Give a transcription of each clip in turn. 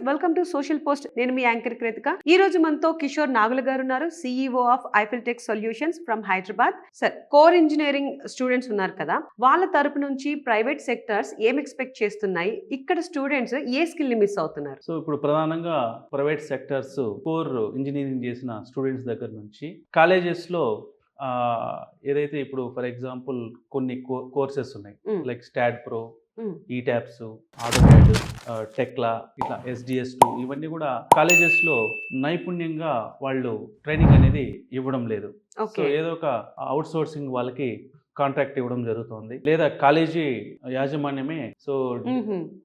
Welcome to social post. నేను మీ anchor Krittika. ఈ రోజు మనతో కిషోర్ నాగుల గారు ఉన్నారు, CEO of Eiffel tech solutions from Hyderabad. Sir, core engineering students ఉన్నారు కదా, వాళ్ళ తరపు నుంచి ప్రైవేట్ సెక్టర్స్ ఏం ఎక్స్పెక్ట్ చేస్తున్నాయి, ఇక్కడ స్టూడెంట్స్ ఏ స్కిల్ ని మిస్ అవుతున్నారు? సో ఇప్పుడు ప్రధానంగా ప్రైవేట్ సెక్టర్స్ కోర్ ఇంజనీరింగ్ చేసిన స్టూడెంట్స్ దగ్గర నుంచి కాలేజెస్లో ఏదైతే ఇప్పుడు ఫర్ ఎగ్జాంపుల్ కొన్ని కోర్సెస్ ఉన్నాయి, లైక్ స్టాడ్ ప్రో, ఈటాప్స్, ఆటోక్యాడ్, టెక్లా, ఇట్లా SDS2, ఇవన్నీ కూడా కాలేజెస్లో నైపుణ్యంగా వాళ్ళు ట్రైనింగ్ అనేది ఇవ్వడం లేదు. సో ఏదో ఒక అవుట్ సోర్సింగ్ వాళ్ళకి కాంట్రాక్ట్ ఇవ్వడం జరుగుతుంది, లేదా కాలేజీ యాజమాన్యమే సో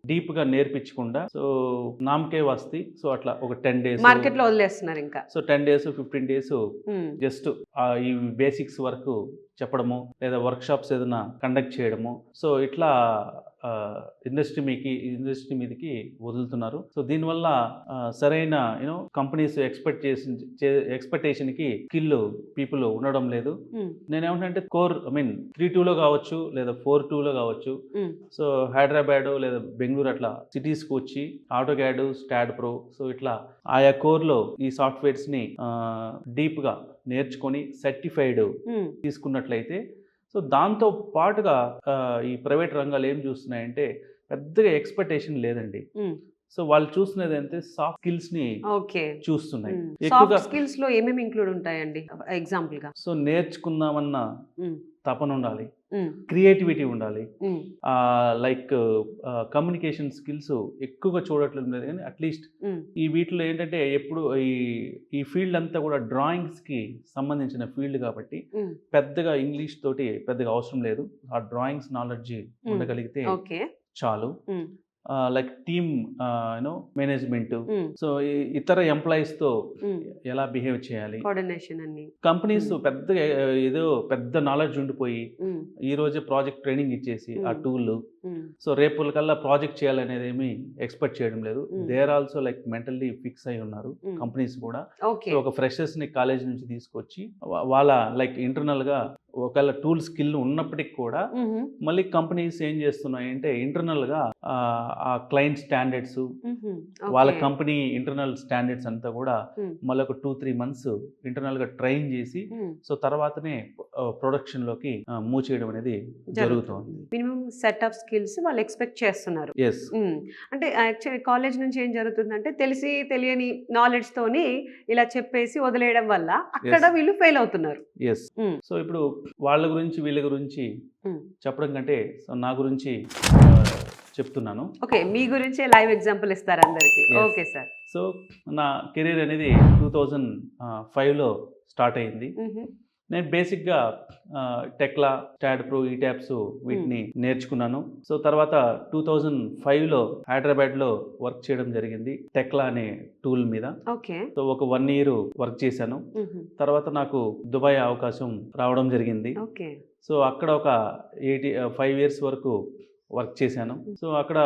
డీప్ గా నేర్పించకుండా సో నామకే వస్తి సో అట్లా ఒక 10 days మార్కెట్ లో వదిలేస్తున్నారు. ఇంకా సో 10 days 15 days జస్ట్ ఈ బేసిక్స్ వరకు చెప్పడము, లేదా వర్క్ షాప్స్ ఏదైనా కండక్ట్ చేయడము, సో ఇట్లా ఇండస్ట్రీ మీదకి వదులుతున్నారు. సో దీనివల్ల సరైన కంపెనీస్ ఎక్స్పెక్టేషన్ కి స్కిల్ పీపుల్ ఉండడం లేదు. నేనేమంటే కోర్ 3-2 కావచ్చు, లేదా 4-2 కావచ్చు. సో హైదరాబాద్ లేదా బెంగళూరు అట్లా సిటీస్ కి వచ్చి ఆటోక్యాడ్, స్టాడ్ ప్రో, సో ఇట్లా ఆయా కోర్ లో ఈ సాఫ్ట్వేర్స్ ని డీప్ గా నేర్చుకొని సర్టిఫైడ్ తీసుకున్నట్లయితే, సో దాంతో పాటుగా ఈ ప్రైవేట్ రంగాలు ఏం చూస్తున్నాయంటే పెద్దగా ఎక్స్పెక్టేషన్ లేదండి. సో వాళ్ళు చూస్తున్నది అంటే సాఫ్ట్ స్కిల్స్ ని చూస్తున్నాయి. ఎక్కువగా స్కిల్స్ లో ఏమేమి ఇంక్లూడ్ ఉంటాయండి ఎగ్జాంపుల్ గా? సో నేర్చుకుందామన్న తపన ఉండాలి, క్రియేటివిటీ ఉండాలి, లైక్ కమ్యూనికేషన్ స్కిల్స్ ఎక్కువగా చూడట్లేదు లేదు, కానీ అట్లీస్ట్ ఈ వీటిలో ఏంటంటే ఎప్పుడు ఈ ఫీల్డ్ అంతా కూడా డ్రాయింగ్స్ కి సంబంధించిన ఫీల్డ్ కాబట్టి పెద్దగా ఇంగ్లీష్ తోటి పెద్దగా అవసరం లేదు. ఆ డ్రాయింగ్స్ నాలెడ్జ్ ఉండగలిగితే చాలు. లైక్ టీమ్ మేనేజ్మెంట్, సో ఇతర ఎంప్లాయీస్ తో ఎలా బిహేవ్ చేయాలి, కోఆర్డినేషన్ అన్ని. కంపెనీస్ పెద్దగా ఏదో పెద్ద నాలెడ్జ్ ఉండిపోయి ఈ రోజే ప్రాజెక్ట్ ట్రైనింగ్ ఇచ్చేసి ఆ టూల్ సో రేపు కల్లా ప్రాజెక్ట్ చేయాలనేది ఏమి ఎక్స్పెక్ట్ చేయడం లేదు. They are also like mentally fix అయి ఉన్నారు కంపెనీస్ కూడా. ఒక ఫ్రెషర్స్ ని కాలేజ్ నుంచి తీసుకొచ్చి వాళ్ళ లైక్ ఇంటర్నల్ గా ఒకవేళ టూల్ స్కిల్ ఉన్నప్పటికీ కూడా మళ్ళీ కంపెనీస్ ఏం చేస్తున్నాయి అంటే ఇంటర్నల్ గా ఆ క్లయింట్ స్టాండర్డ్స్, వాళ్ళ కంపెనీ ఇంటర్నల్ స్టాండర్డ్స్ అంతా కూడా మళ్ళీ ఒక 2-3 months ఇంటర్నల్ గా ట్రైన్ చేసి సో తర్వాతనే ప్రొడక్షన్ లోకి మూవ్ చేయడం అనేది జరుగుతుంది. మినిమం సెట్ ఆఫ్ స్కిల్స్ వాళ్ళు ఎక్స్పెక్ట్ చేస్తున్నారు. అంటే యాక్చువల్లీ కాలేజ్ నుంచి ఏం జరుగుతుందంటే తెలిసి తెలియని నాలెడ్జ్ తోని ఇలా చెప్పేసి వదిలేయడం వల్ల అక్కడ వీళ్ళు ఫెయిల్ అవుతున్నారు. సో ఇప్పుడు వాళ్ళ గురించి వీళ్ళ గురించి చెప్పడం కంటే సో నా గురించి చెప్తున్నాను. ఓకే, మీ గురించి లైవ్ ఎగ్జాంపుల్ ఇస్తారు అందరికి. Okay sir. సో నా కెరీర్ అనేది 2005లో స్టార్ట్ అయింది. నేను బేసిక్గా టెక్లా, స్టాడ్ ప్రో, ఈటాప్స్ వీటిని నేర్చుకున్నాను. సో తర్వాత 2005లో హైదరాబాద్లో వర్క్ చేయడం జరిగింది టెక్లా అనే టూల్ మీద. సో ఒక 1 year వర్క్ చేశాను. తర్వాత నాకు దుబాయ్ అవకాశం రావడం జరిగింది. సో అక్కడ ఒక 5 years వరకు వర్క్ చేశాను. సో అక్కడ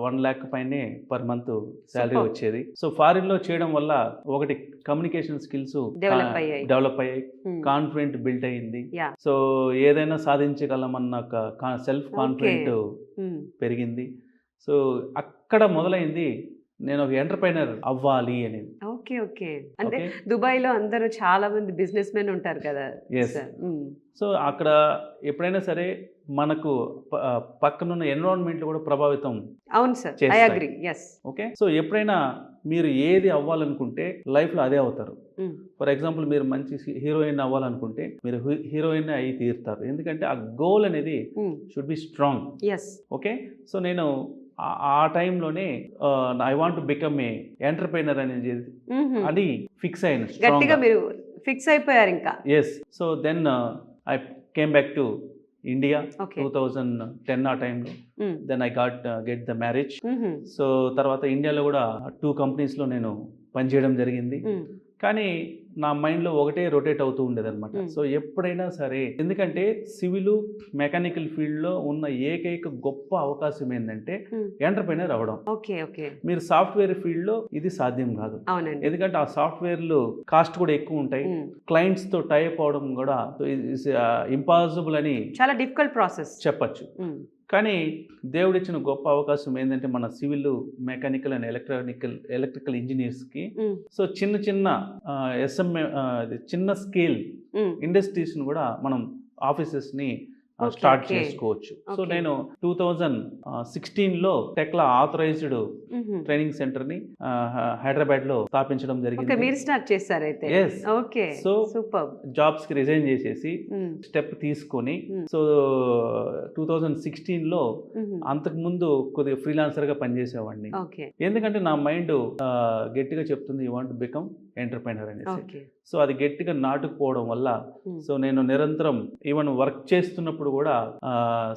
1 lakh పైనే పర్ మంత్ శాలరీ వచ్చేది. సో ఫారిన్ లో చేయడం వల్ల ఒకటి కమ్యూనికేషన్ స్కిల్స్ డెవలప్ అయ్యాయి, కాన్ఫిడెంట్ బిల్డ్ అయ్యింది. సో ఏదైనా సాధించగలమన్న సెల్ఫ్ కాన్ఫిడెంట్ పెరిగింది. సో అక్కడ మొదలైంది నేను ఒక ఎంటర్ప్రైనర్ అవ్వాలి అనేది. అంటే దుబాయ్ లో అందరూ చాలా మంది బిజినెస్ మెన్ ఉంటారు కదా. సో అక్కడ ఎప్పుడైనా సరే మనకు పక్కనున్న ఎన్విరాన్మెంట్ కూడా ప్రభావితం. అవును sir, I agree. Okay, so ఎప్పుడైనా మీరు ఏది అవ్వాలనుకుంటే లైఫ్లో అదే అవుతారు. ఫర్ ఎగ్జాంపుల్ మీరు మంచి హీరోయిన్ అవ్వాలనుకుంటే మీరు హీరోయిన్ అయి తీరుతారు, ఎందుకంటే ఆ గోల్ అనేది should be strong. Okay, so నేను ఆ టైంలోనే I want to become a entrepreneur అనేది అది ఫిక్స్ అయిన గట్టిగా మీరు ఫిక్స్ అయిపోయారు ఇంకా. So then I came back to India 2010 ఆ టైంలో. Then I get the marriage. So తర్వాత ఇండియాలో కూడా 2 companies లో నేను పనిచేయడం జరిగింది. కానీ నా మైండ్లో ఒకటే రొటేట్ అవుతూ ఉండేది అనమాట. Hmm. సో ఎప్పుడైనా సరే, ఎందుకంటే సివిల్ మెకానికల్ ఫీల్డ్లో ఉన్న ఏకైక గొప్ప అవకాశం ఏంటంటే Hmm. ఎంటర్ప్రైనర్ అవ్వడం. ఓకే ఓకే మీరు సాఫ్ట్వేర్ ఫీల్డ్లో ఇది సాధ్యం కాదు, అవునండి. ఎందుకంటే ఆ సాఫ్ట్వేర్లు కాస్ట్ కూడా ఎక్కువ ఉంటాయి, Hmm. క్లయింట్స్తో టైప్ అవడం కూడా ఇంపాసిబుల్ అని చాలా డిఫికల్ట్ ప్రాసెస్. చెప్పచ్చు. కానీ దేవుడిచ్చిన గొప్ప అవకాశం ఏంటంటే మన సివిల్, మెకానికల్ అండ్ ఎలక్ట్రికల్ ఇంజనీర్స్కి సో చిన్న చిన్న ఎస్ఎంఏ చిన్న స్కేల్ ఇండస్ట్రీస్ని కూడా మనం ఆఫీసెస్ని Okay, స్టార్ట్ okay. చేసుకోవచ్చు. So Okay. నేను 2016లో టెక్లా ఆథరైజ్డ్ ట్రైనింగ్ సెంటర్ని హైదరాబాద్లో స్థాపించడం ఓకే, జరిగింది. మీరు స్టార్ట్ చేశారు అయితే. Yes. Okay, So, super. జాబ్స్కి రిజైన్ చేసేసి స్టెప్ తీసుకొని సో 2016లో అంతకుముందు కొద్దిగా ఫ్రీలాన్సర్గా పనిచేసేవాడిని. ఓకే ఎందుకంటే నా మైండ్ గట్టిగా చెప్తుంది you want to become entrepreneur అనేసి. ఓకే సో అది గట్టిగా నాటుకుపోవడం వల్ల సో నేను నిరంతరం ఈవెన్ వర్క్ చేస్తున్నప్పుడు కూడా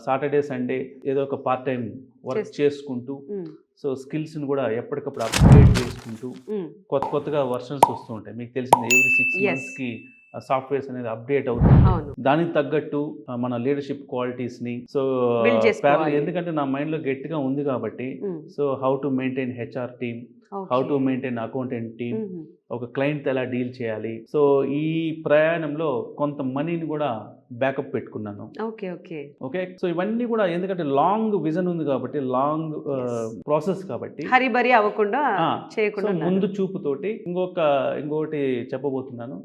సాటర్డే సండే ఏదో ఒక పార్ట్ టైం వర్క్ చేసుకుంటూ సో స్కిల్స్ని కూడా ఎప్పటికప్పుడు అప్గ్రేడ్ చేసుకుంటూ కొత్తగా వర్షన్స్ వస్తూ ఉంటాయి. మీకు తెలిసింది ఎవ్రీ 6 Yes. మంత్స్కి సాఫ్ట్వేర్స్ అనేది అప్డేట్ అవుతుంది. అవును. దానికి తగ్గట్టు మన లీడర్షిప్ క్వాలిటీస్ని సో Build చేసుకోవాలి. ఎందుకంటే నా మైండ్లో గట్టిగా ఉంది కాబట్టి so how to maintain HR team, how to maintain accountant team, ఒక క్లయింట్ ఎలా డీల్ చేయాలి. సో ఈ ప్రయాణంలో కొంత మనీని కూడా బ్యాకప్ పెట్టుకున్నాను. ఓకే ఓకే ఓకే, సో ఇవన్నీ కూడా ఎందుకంటే లాంగ్ విజన్ ఉంది కాబట్టి, లాంగ్ ప్రాసెస్ కాబట్టి హరిబరి అవ్వకుండా చేయకుండా సో ఉన్నారు. ముందు చూపుతోటి ఇంకొకటి చెప్పబోతున్నాను.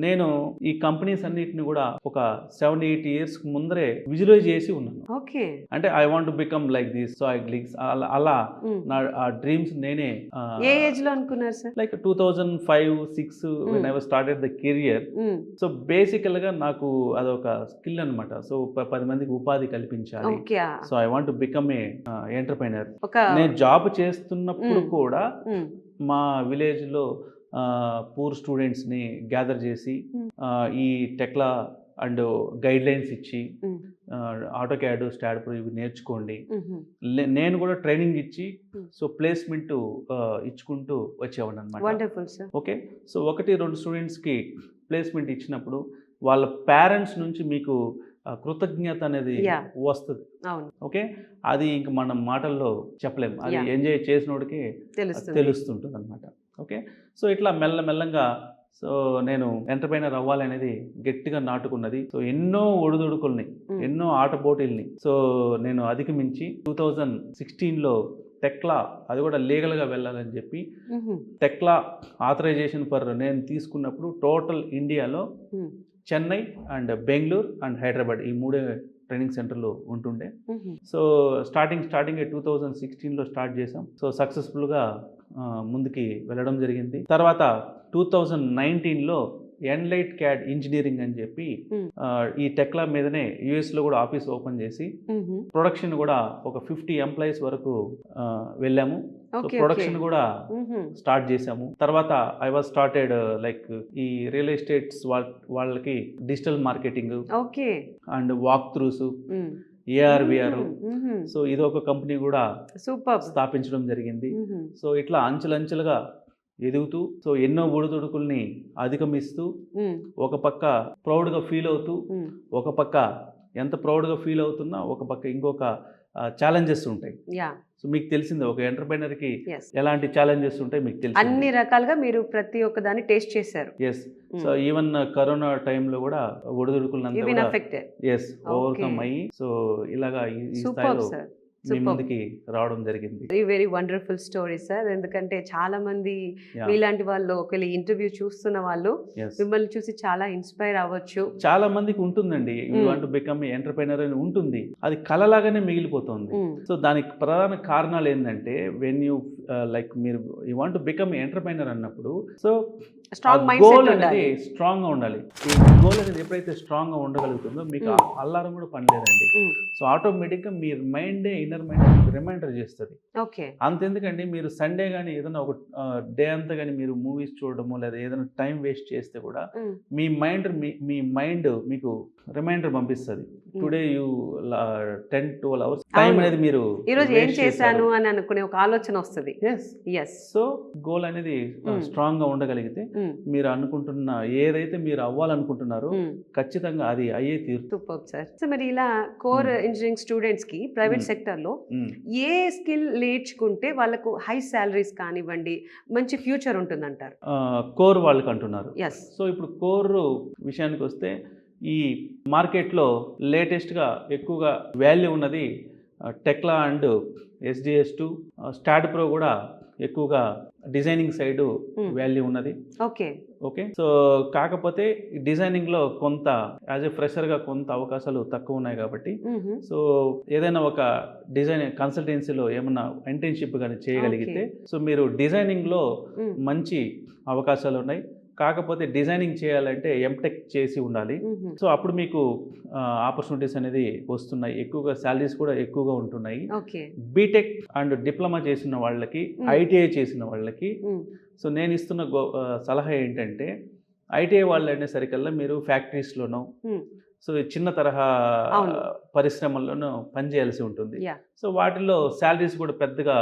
నేను ఈ కంపెనీస్ అన్నిటిని కూడా ఒక 7-8 ఇయర్స్ ముందరే విజువలైజ్ చేసి ఉన్నాను. ఓకే అంటే I want to become like this. So అలా నా ఆ డ్రీమ్స్ నేనే ఏ ఏజ్ లో అనుకున్నారు sir? Like 2005-6 when I was started the career. So బేసికల్ గా నాకు అదొక స్కిల్ అన్నమాట. సో 10 మందికి ఉపాధి కల్పించాలి. Okay so I want to become a entrepreneur. ఒక నేను జాబ్ చేస్తున్నప్పుడు కూడా మా విలేజ్ లో పూర్ స్టూడెంట్స్ని గ్యాదర్ చేసి ఈ టెక్లా అండ్ గైడ్ లైన్స్ ఇచ్చి ఆటో క్యాడ్, స్టాడ్ ప్రో ఇవి నేర్చుకోండి. నేను కూడా ట్రైనింగ్ ఇచ్చి సో ప్లేస్మెంట్ ఇచ్చుకుంటూ వచ్చేవాడిని అనమాట. Wonderful sir. ఓకే, సో 1-2 స్టూడెంట్స్కి ప్లేస్మెంట్ ఇచ్చినప్పుడు వాళ్ళ పేరెంట్స్ నుంచి మీకు కృతజ్ఞత అనేది Yeah. వస్తుంది. అవును, ఓకే, అది ఇంక మనం మాటల్లో చెప్పలేము, అది Yeah. ఎంజాయ్ చేసినోడికి తెలుస్తుంది. తెలుస్తుంటుంది అనమాట. ఓకే, సో ఇట్లా మెల్లమెల్లంగా సో నేను ఎంటర్ప్రైనర్ అవ్వాలనేది గట్టిగా నాటుకున్నది. సో ఎన్నో ఒడిదుడుకుల్ని, ఎన్నో ఆటపోటీల్ని సో నేను అధిగమించి 2016లో టెక్లా, అది కూడా లీగల్గా వెళ్ళాలని చెప్పి టెక్లా ఆథరైజేషన్ ఫర్ నేను తీసుకున్నప్పుడు టోటల్ ఇండియాలో చెన్నై అండ్ బెంగళూరు అండ్ హైదరాబాద్ ఈ 3 ట్రైనింగ్ సెంటర్లు ఉంటుండే. సో స్టార్టింగ్ 2016లో స్టార్ట్ చేసాం. సో సక్సెస్ఫుల్గా ముందుకి వెళ్ళడం జరిగింది. తర్వాత 2019లో ఎన్లైట్ క్యాడ్ ఇంజనీరింగ్ అని చెప్పి ఈ టెక్లా మీదనే యుఎస్లో కూడా ఆఫీస్ ఓపెన్ చేసి ప్రొడక్షన్ కూడా ఒక 50 ఎంప్లాయీస్ వరకు వెళ్ళాము. సో ప్రొడక్షన్ కూడా స్టార్ట్ చేసాము. తర్వాత ఐ వాజ్ స్టార్టెడ్ లైక్ ఈ రియల్ ఎస్టేట్స్ వాళ్ళకి digital marketing okay and walk throughs, AR VR. So ఇది ఒక కంపెనీ కూడా సూపర్ స్థాపించడం జరిగింది. సో ఇట్లా అంచెలంచెలుగా ఎదుగుతూ సో ఎన్నో ఒడిదుడుకుల్ని అధిగమిస్తూ ఒక పక్క ప్రౌడ్గా ఫీల్ అవుతూ, ఒక పక్క ఎంత ప్రౌడ్గా ఫీల్ అవుతున్నా ఒక పక్క ఇంకొక ఛాలెంజెస్ ఉంటాయి. సో మీకు తెలిసిందే ఒక ఎంటర్ప్రైనర్కి ఎలాంటి ఛాలెంజెస్ ఉంటాయి మీకు తెలిసి అన్ని రకాలుగా మీరు ప్రతి ఒక్క దాన్ని టేస్ట్ చేశారు. ఎస్, సో ఈవెన్ కరోనా టైంలో కూడా ఒడిదుడుకులంతా కూడా ఎస్ ఓవర్కమ్ అయ్యి సో ఇలాగా ఈ స్థాయిలో మీ ముందుకి రావడం జరిగింది. Very wonderful story sir. ఎందుకంటే చాలా మంది మీలాంటి వాళ్ళు ఒకవేళ ఇంటర్వ్యూ చూస్తున్న వాళ్ళు మిమ్మల్ని చూసి చాలా ఇన్స్పైర్ అవ్వచ్చు. చాలా మందికి ఉంటుందండి, you want to become entrepreneur అని ఉంటుంది, అది కలలాగానే మిగిలిపోతుంది. సో దానికి ప్రధాన కారణాలు ఏంటంటే వెన్ యూ లైక్ మీరు you want to become entrepreneur అన్నప్పుడు సో గోల్ అనేది స్ట్రాంగ్ గా ఉండాలి. ఈ గోల్ అనేది ఎప్పుడైతే స్ట్రాంగ్ గా ఉండగలుగుతుందో మీకు అల్లారం కూడా పని లేదండి. సో ఆటోమేటిక్ గా మీ మైండే ఇన్నర్ ఇన్నర్ మైండ్ రిమైండర్ చేస్తుంది. ఓకే. అంతెందుకండి, మీరు సండే కానీ ఏదైనా ఒక డే అంతా కానీ మీరు మూవీస్ చూడడము లేదా ఏదైనా టైం వేస్ట్ చేస్తే కూడా మీ మైండ్ మీకు రిమైండర్ పంపిస్తుంది. టుడే యూ 10-12 అవర్స్ టైం అనేది మీరు ఈరోజు ఏం చేశాను అని అనుకునే ఒక ఆలోచన వస్తుంది. సో గోల్ అనేది స్ట్రాంగ్ గా ఉండగలిగితే మీరు అనుకుంటున్న ఏదైతే మీరు అవ్వాలనుకుంటున్నారో ఖచ్చితంగా అది అయ్యే తీరు. Super sir. సో మరి ఇలా కోర్ ఇంజనీరింగ్ స్టూడెంట్స్ కి ప్రైవేట్ సెక్టర్ లో ఏ స్కిల్ నేర్చుకుంటే వాళ్ళకు హై సాలరీస్ కానివ్వండి మంచి ఫ్యూచర్ ఉంటుందంటారు? కోర్ వాళ్ళకి అంటున్నారు. ఎస్. సో ఇప్పుడు కోర్ విషయానికి వస్తే ఈ మార్కెట్లో లేటెస్ట్గా ఎక్కువగా వాల్యూ ఉన్నది టెక్లా అండ్ SDS2, స్టాడ్ ప్రో కూడా ఎక్కువగా డిజైనింగ్ సైడ్ వాల్యూ ఉన్నది. ఓకే. సో కాకపోతే డిజైనింగ్లో కొంత యాజ్ ఎ ఫ్రెషర్గా కొంత అవకాశాలు తక్కువ ఉన్నాయి కాబట్టి సో ఏదైనా ఒక డిజైన్ కన్సల్టెన్సీలో ఏమన్నా ఇంటర్న్షిప్ కానీ చేయగలిగితే సో మీరు డిజైనింగ్లో మంచి అవకాశాలు ఉన్నాయి. కాకపోతే డిజైనింగ్ చేయాలంటే ఎంటెక్ చేసి ఉండాలి. సో అప్పుడు మీకు ఆపర్చునిటీస్ అనేది వస్తున్నాయి, ఎక్కువగా శాలరీస్ కూడా ఎక్కువగా ఉంటున్నాయి. బీటెక్ అండ్ డిప్లొమా చేసిన వాళ్ళకి, ITI చేసిన వాళ్ళకి సో నేను ఇస్తున్న సలహా ఏంటంటే ITI వాళ్ళు అనేసరికల్లా మీరు ఫ్యాక్టరీస్లోనో సో చిన్న తరహా పరిశ్రమల్లోనూ పనిచేయాల్సి ఉంటుంది. సో వాటిల్లో శాలరీస్ కూడా పెద్దగా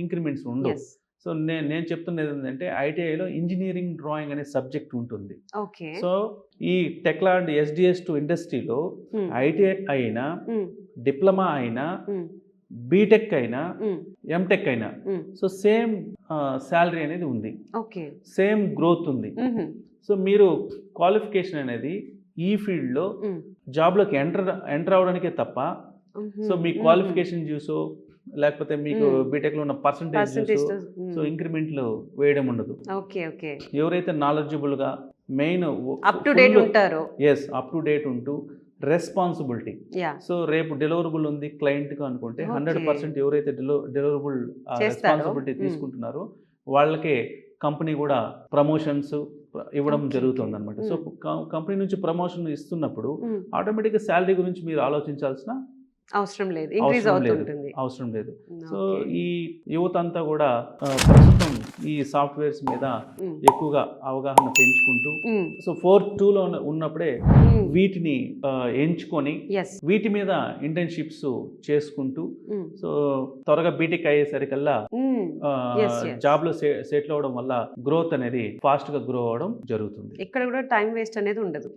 ఇంక్రిమెంట్స్ ఉండవు. సో నేను చెప్తున్నది ఏంటంటే ITIలో ఇంజనీరింగ్ డ్రాయింగ్ అనే సబ్జెక్ట్ ఉంటుంది. సో ఈ టెక్లా అండ్ SDS2 ఇండస్ట్రీలో ITI అయినా, డిప్లొమా అయినా, బీటెక్ అయినా, ఎంటెక్ అయినా సో సేమ్ శాలరీ అనేది ఉంది, సేమ్ గ్రోత్ ఉంది. సో మీరు క్వాలిఫికేషన్ అనేది ఈ ఫీల్డ్లో జాబ్లోకి ఎంటర్ అవడానికే తప్ప సో మీ క్వాలిఫికేషన్ చూసో లేకపోతే మీకు బీటెక్ లో ఉన్న పర్సంటేజ్ సో ఇంక్రిమెంట్లు వేయడం ఉండదు. ఎవరైతే నాలెడ్జబుల్ గా మెయిన్ అప్ టు డేట్ ఉంటారో, అప్ టు డేట్ ఉంటూ రెస్పాన్సిబిలిటీ, సో రేపు డెలివరబుల్ ఉంది క్లయింట్ గా అనుకుంటే 100% ఎవరైతే డెలివరబుల్ రెస్పాన్సిబిలిటీ తీసుకుంటున్నారో వాళ్ళకే కంపెనీ కూడా ప్రమోషన్స్ ఇవ్వడం జరుగుతుంది అనమాట. సో కంపెనీ నుంచి ప్రమోషన్ ఇస్తున్నప్పుడు ఆటోమేటిక్గా శాలరీ గురించి మీరు ఆలోచించాల్సిన అవసరం లేదు. సో ఈ యువత అంతా కూడా ప్రస్తుతం ఈ సాఫ్ట్వేర్స్ మీద ఎక్కువగా అవగాహన పెంచుకుంటూ సో 4.2లో ఉన్నప్పుడే వీటిని ఎంచుకొని వీటి మీద ఇంటర్న్షిప్స్ చేసుకుంటూ సో త్వరగా బీటెక్ అయ్యేసరికల్లా జాబ్ లో సెటిల్ అవడం వల్ల గ్రోత్ అనేది ఫాస్ట్ గా గ్రో అవడం జరుగుతుంది. ఇక్కడ కూడా టైం వేస్ట్ అనేది ఉండదు.